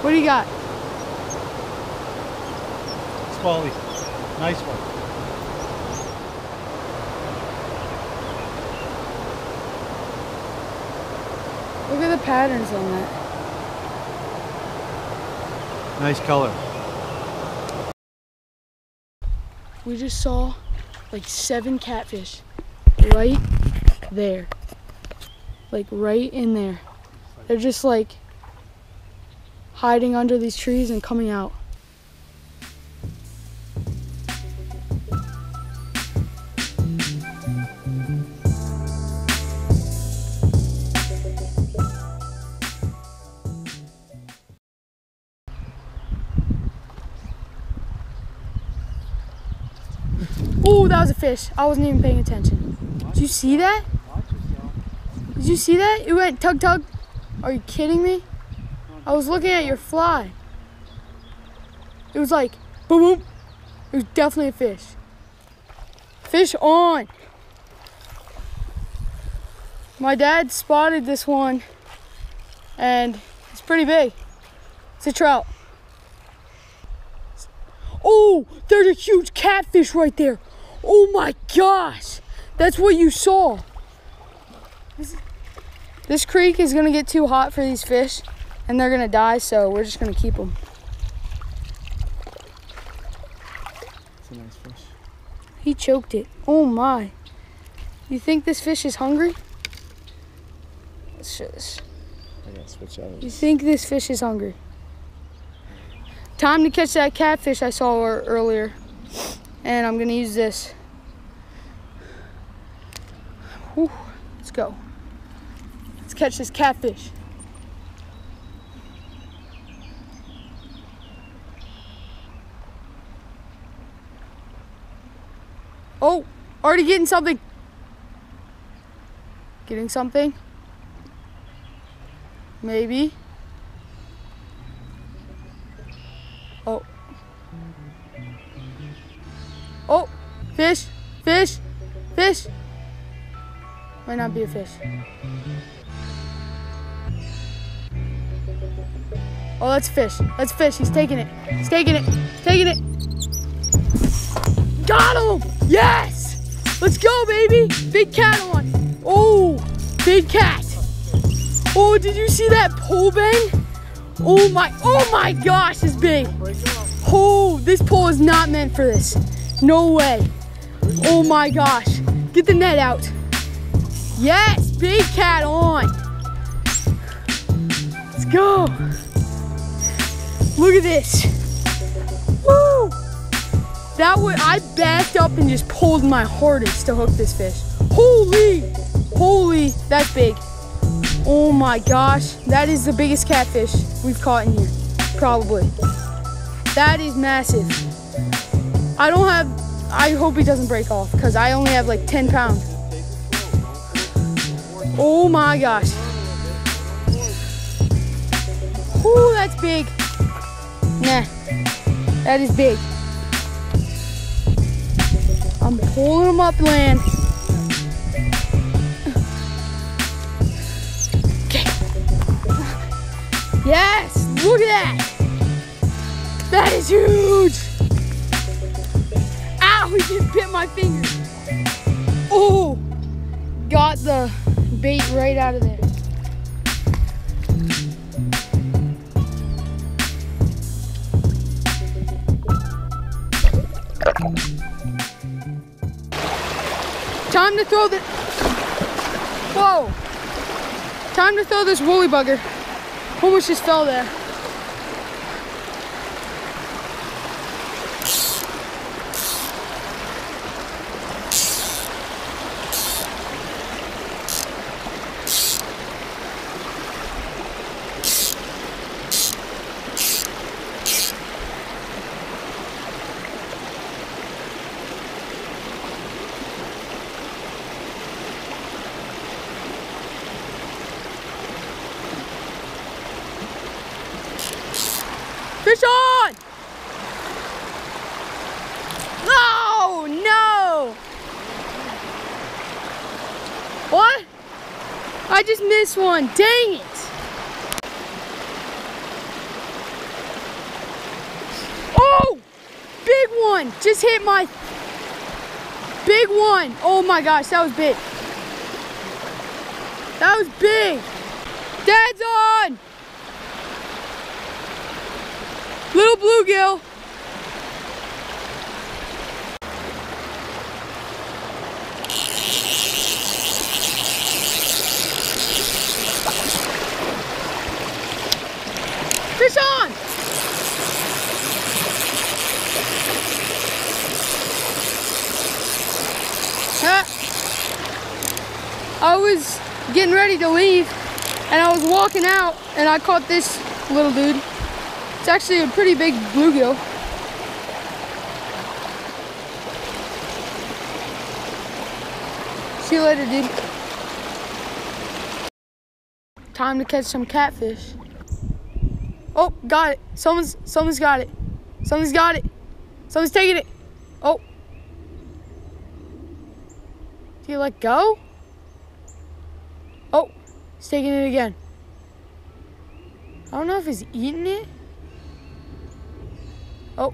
What do you got? Smallies. Nice one. Look at the patterns on that. Nice color. We just saw like 7 catfish right there. Like right in there. They're just like hiding under these trees and coming out. Oh, that was a fish. I wasn't even paying attention. Did you see that? Did you see that? It went tug tug. Are you kidding me? I was looking at your fly. It was like boom boom. It was definitely a fish. Fish on. My dad spotted this one and it's pretty big. It's a trout. Oh, there's a huge catfish right there. Oh my gosh, that's what you saw. This creek is gonna get too hot for these fish and they're gonna die, so we're just gonna keep them. It's a nice fish. He choked it. Oh my. You think this fish is hungry? Let's show this. I gotta switch out. You think this fish is hungry? Time to catch that catfish I saw earlier. And I'm gonna use this. Whew. Let's go. Let's catch this catfish. Oh, already getting something. Getting something? Maybe. Oh. Oh, fish, fish, fish. Might not be a fish. Oh, that's fish. That's fish. He's taking it. He's taking it. Taking it. Got him! Yes! Let's go, baby! Big cat on. Oh, big cat. Oh, did you see that pole bang? Oh my gosh, it's big. Oh, this pole is not meant for this. No way. Oh my gosh. Get the net out. Yes, big cat on. Let's go. Look at this. Woo! I backed up and just pulled my hardest to hook this fish. Holy, that's big. Oh my gosh, that is the biggest catfish we've caught in here, probably. That is massive. I hope he doesn't break off because I only have like 10 pounds. Oh my gosh. Ooh, that's big. Nah, that is big. I'm pulling him up land. Okay. Yes, look at that. That is huge. Ow, he just bit my finger. Oh, got the bait right out of there. Time to throw the, whoa. Time to throw this woolly bugger. Almost just fell there. Fish on! Oh, no! What? I just missed one. Dang it! one. Just hit my big one. Oh my gosh, that was big. That was big. Dad's on. Little bluegill. Fish on. I was getting ready to leave and I was walking out and I caught this little dude. It's actually a pretty big bluegill. See you later, dude. Time to catch some catfish. Oh, got it. Someone's got it. Someone's got it. Someone's taking it. Oh. Do you let go? Oh, he's taking it again. I don't know if he's eating it. Oh.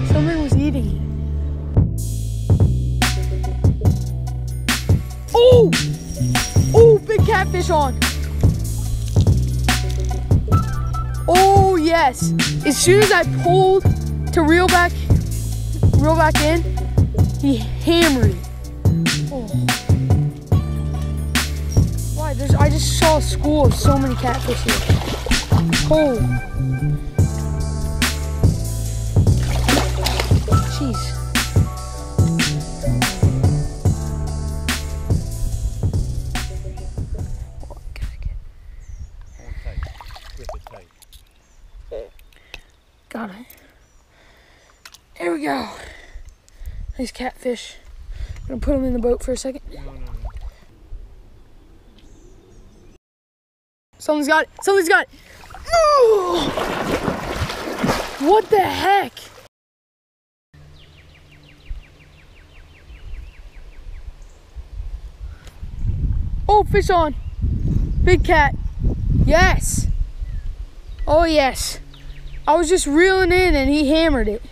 Someone was eating it. Oh! Oh, big catfish on. Oh, yes. As soon as I pulled to reel back in, he hammered it. Oh. Why? I just saw a school of so many catfish here. Oh. Jeez. Got it. There we go. Nice catfish. I'm gonna put them in the boat for a second. No. Someone's got it. Someone's got it. Ooh! What the heck? Oh, fish on. Big cat. Yes. Oh, yes. I was just reeling in and he hammered it.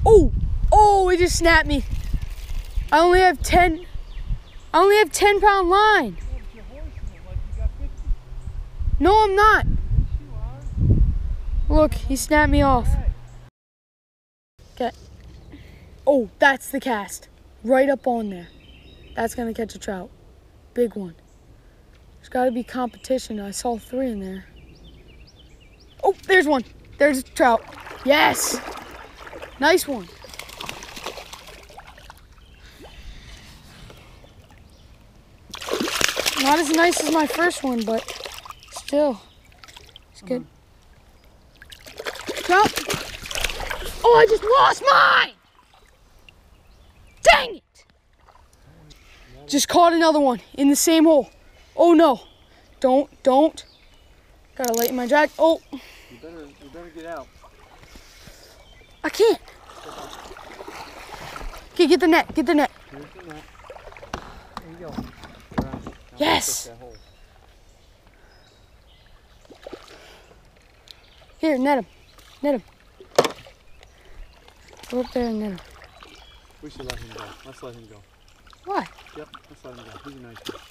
Oh, oh, it just snapped me. I only have 10-pound line. No, I'm not. Look, he snapped me off. Okay. Oh, that's the cast. Right up on there. That's gonna catch a trout. Big one. There's gotta be competition. I saw 3 in there. Oh, there's one. There's a trout. Yes. Nice one. Not as nice as my first one, but still, it's good. Trout. Oh, I just lost mine. Dang it. Just caught another one in the same hole. Oh no. Don't. Gotta lighten my drag. Oh. You better get out. I can't. Okay, get the net. Here's the net. There you go. Yes. Here, net him. Net him. Go up there and net him. We should let him go. Let's let him go. Why? Yep, let's let him go. He's a nice one.